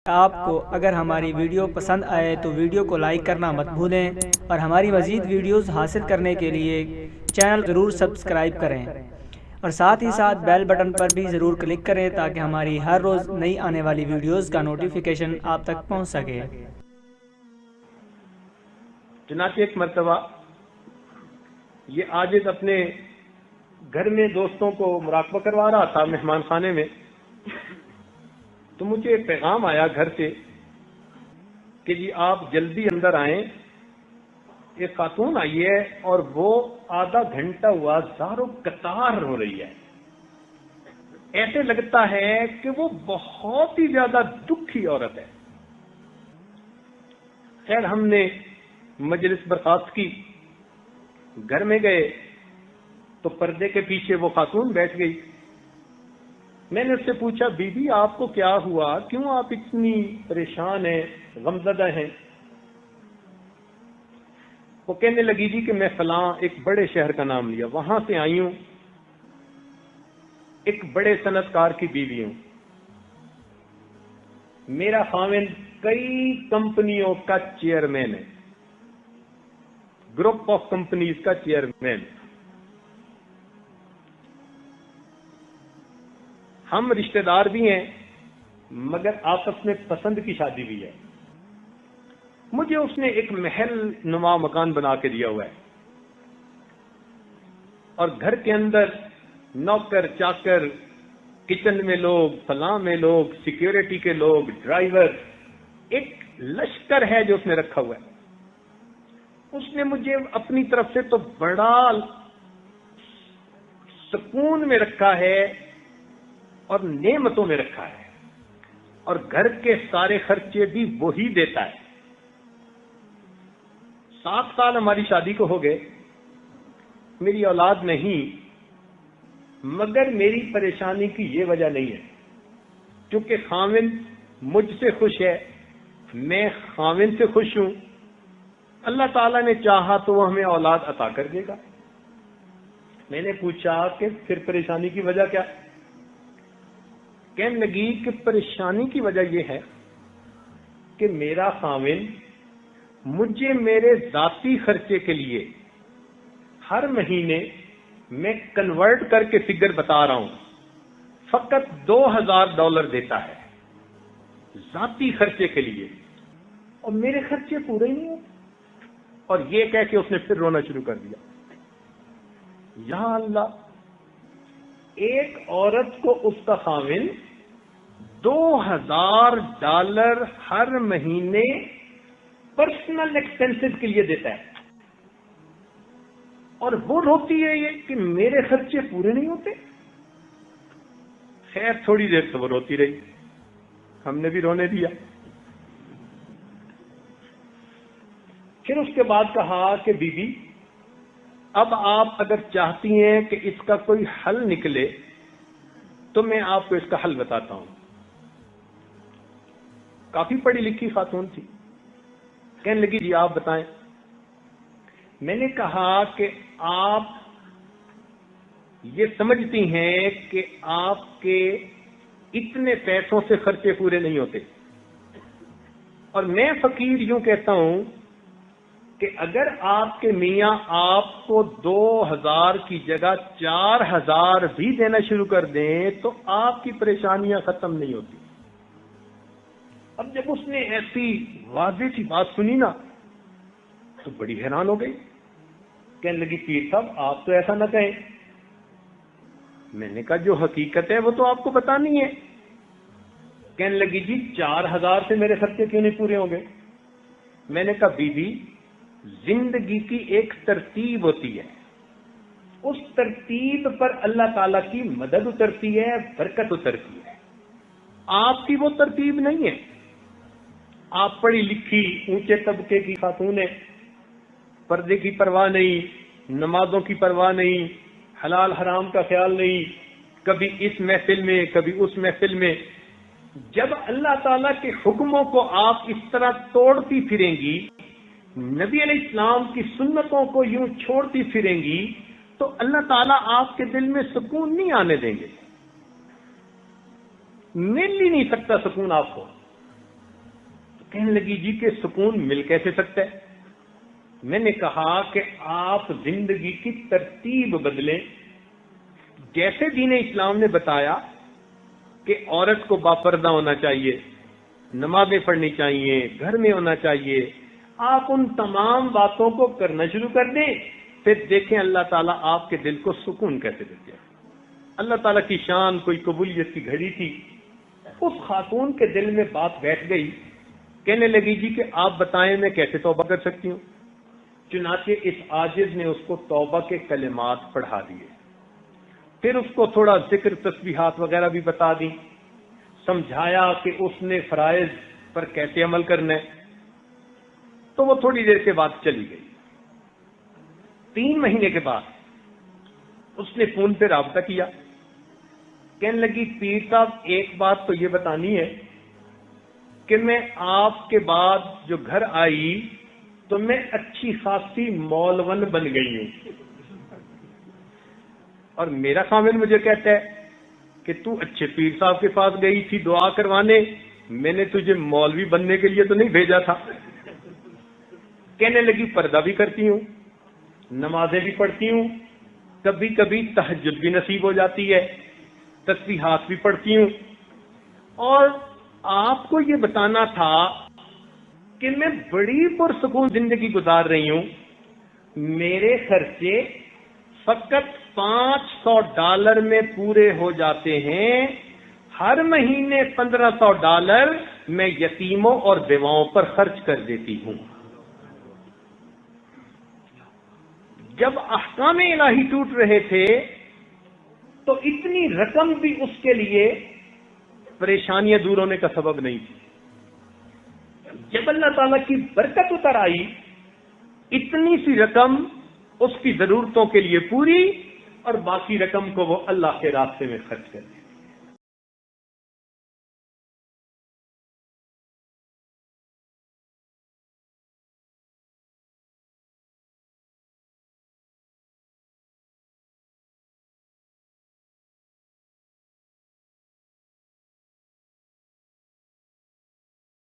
آپ کو اگر ہماری ویڈیو پسند آئے تو ویڈیو کو لائک کرنا مت بھولیں اور ہماری مزید ویڈیوز حاصل کرنے کے لیے چینل ضرور سبسکرائب کریں اور ساتھ ہی ساتھ بیل بٹن پر بھی ضرور کلک کریں تاکہ ہماری ہر روز نئی آنے والی ویڈیوز کا نوٹیفیکیشن آپ تک پہنچ سکے۔ چنانچہ ایک مرتبہ یہ عاجز اپنے گھر میں دوستوں کو مراقبہ کروا رہا تھا مہمان خانے میں، تو مجھے ایک پیغام آیا گھر سے کہ جی آپ جلدی اندر آئیں، ایک خاتون آئی ہے اور وہ آدھا گھنٹہ ہوا زارو قطار ہو رہی ہے، ایسے لگتا ہے کہ وہ بہت ہی زیادہ دکھی عورت ہے۔ خیر ہم نے مجلس برخاست کی، گھر میں گئے تو پردے کے پیچھے وہ خاتون بیٹھ گئی۔ میں نے اس سے پوچھا بی بی آپ کو کیا ہوا، کیوں آپ اتنی پریشان ہیں، غمزدہ ہیں؟ وہ کہنے لگی جی کہ میں فلاں ایک بڑے شہر کا نام لیا، وہاں سے آئی ہوں، ایک بڑے صنعت کار کی بیوی ہوں، میرا خاوند کئی کمپنیوں کا چیئرمین ہے، گروپ آف کمپنیز کا چیئرمین۔ ہم رشتہ دار بھی ہیں مگر آپس میں پسند کی شادی بھی ہے۔ مجھے اس نے ایک محل نما مکان بنا کے دیا ہوا ہے اور گھر کے اندر نوکر چاکر، کچن میں لوگ، فلاں میں لوگ، سیکیورٹی کے لوگ، ڈرائیور، ایک لشکر ہے جو اس نے رکھا ہوا ہے۔ اس نے مجھے اپنی طرف سے تو بڑا سکون میں رکھا ہے اور نعمتوں میں رکھا ہے، اور گھر کے سارے خرچے بھی وہی دیتا ہے۔ 7 سال ہماری شادی کو ہو گئے، میری اولاد نہیں، مگر میری پریشانی کی یہ وجہ نہیں ہے، کیونکہ خاوند مجھ سے خوش ہے، میں خاوند سے خوش ہوں، اللہ تعالیٰ نے چاہا تو وہ ہمیں اولاد عطا کر دے گا۔ میں نے پوچھا کہ پھر پریشانی کی وجہ کیا؟ کہنے لگی کہ پریشانی کی وجہ یہ ہے کہ میرا خاوند مجھے میرے ذاتی خرچے کے لیے ہر مہینے میں کنورٹ کر کے فگر بتا رہا ہوں، فقط $2000 دیتا ہے ذاتی خرچے کے لیے، اور میرے خرچے پورے ہی نہیں ہوتے۔ اور یہ کہہ کے اس نے پھر رونا شروع کر دیا۔ یا اللہ، ایک عورت کو اس کا خاوند $2000 ہر مہینے پرسنل ایکسپینسز کے لیے دیتا ہے، اور وہ روتی ہے یہ کہ میرے خرچے پورے نہیں ہوتے۔ خیر تھوڑی دیر سے وہ روتی رہی، ہم نے بھی رونے دیا۔ پھر اس کے بعد کہا کہ بی بی اب آپ اگر چاہتی ہیں کہ اس کا کوئی حل نکلے تو میں آپ کو اس کا حل بتاتا ہوں۔ کافی پڑھی لکھی خاتون تھی، کہنے لگی جی آپ بتائیں۔ میں نے کہا کہ آپ یہ سمجھتی ہیں کہ آپ کے اتنے پیسوں سے خرچے پورے نہیں ہوتے، اور میں فقیر یوں کہتا ہوں کہ اگر آپ کے میاں آپ کو 2000 کی جگہ 4000 بھی دینا شروع کر دیں تو آپ کی پریشانیاں ختم نہیں ہوتی۔ اب جب اس نے ایسی واضح سی بات سنی نا تو بڑی حیران ہو گئی، کہنے لگی پیر صاحب آپ تو ایسا نہ کہیں۔ میں نے کہا جو حقیقت ہے وہ تو آپ کو بتانی ہے۔ کہنے لگی جی 4000 سے میرے خرچے کیوں نہیں پورے ہوں گے؟ میں نے کہا بی بی زندگی کی ایک ترتیب ہوتی ہے، اس ترتیب پر اللہ تعالی کی مدد اترتی ہے، برکت اترتی ہے، آپ کی وہ ترتیب نہیں ہے۔ آپ پڑھی لکھی اونچے طبقے کی خاتون ہیں، پردے کی پرواہ نہیں، نمازوں کی پرواہ نہیں، حلال حرام کا خیال نہیں، کبھی اس محفل میں کبھی اس محفل میں۔ جب اللہ تعالیٰ کے حکموں کو آپ اس طرح توڑتی پھریں گی، نبی علیہ السلام کی سنتوں کو یوں چھوڑتی پھریں گی، تو اللہ تعالیٰ آپ کے دل میں سکون نہیں آنے دیں گے، مل ہی نہیں سکتا سکون آپ کو۔ کہنے لگی جی کہ سکون مل کیسے سکتا ہے؟ میں نے کہا کہ آپ زندگی کی ترتیب بدلیں. جیسے دین اسلام نے بتایا کہ عورت کو باپردہ ہونا چاہیے، نمازیں پڑھنی چاہیے، گھر میں ہونا چاہیے، آپ ان تمام باتوں کو کرنا شروع کر دیں، پھر دیکھیں اللہ تعالیٰ آپ کے دل کو سکون کیسے دیتے ہیں. اللہ تعالیٰ کی شان کوئی قبولیت کی گھڑی تھی. اس خاتون کے دل میں بات بیٹھ گئی. کہنے لگی جی کہ آپ بتائیں میں کیسے توبہ کر سکتی ہوں. چنانچہ اس عاجز نے اس کو توبہ کے کلمات پڑھا دیے، پھر اس کو تھوڑا ذکر تسبیحات وغیرہ بھی بتا دی، سمجھایا کہ اس نے فرائض پر کیسے عمل کرنا ہے. تو وہ تھوڑی دیر کے بعد چلی گئی. 3 مہینے کے بعد اس نے فون پہ رابطہ کیا. کہنے لگی پیر صاحب ایک بات تو یہ بتانی ہے کہ میں آپ کے بعد جو گھر آئی تو میں اچھی خاصی مولون بن گئی ہوں، اور میرا خامن مجھے کہتا ہے کہ تو اچھے پیر صاحب کے پاس گئی تھی دعا کروانے، میں نے تجھے مولوی بننے کے لیے تو نہیں بھیجا تھا. کہنے لگی پردہ بھی کرتی ہوں، نمازیں بھی پڑھتی ہوں، کبھی کبھی تہجد بھی نصیب ہو جاتی ہے، تسبیحات بھی پڑھتی ہوں، اور آپ کو یہ بتانا تھا کہ میں بڑی پرسکون زندگی گزار رہی ہوں. میرے خرچے فقط $500 میں پورے ہو جاتے ہیں. ہر مہینے $1500 میں یتیموں اور بیواؤں پر خرچ کر دیتی ہوں. جب احکام الہی ٹوٹ رہے تھے تو اتنی رقم بھی اس کے لیے پریشانیاں دور ہونے کا سبب نہیں تھی. جب اللہ تعالیٰ کی برکت اتر آئی، اتنی سی رقم اس کی ضرورتوں کے لیے پوری، اور باقی رقم کو وہ اللہ کے راستے میں خرچ کر دی.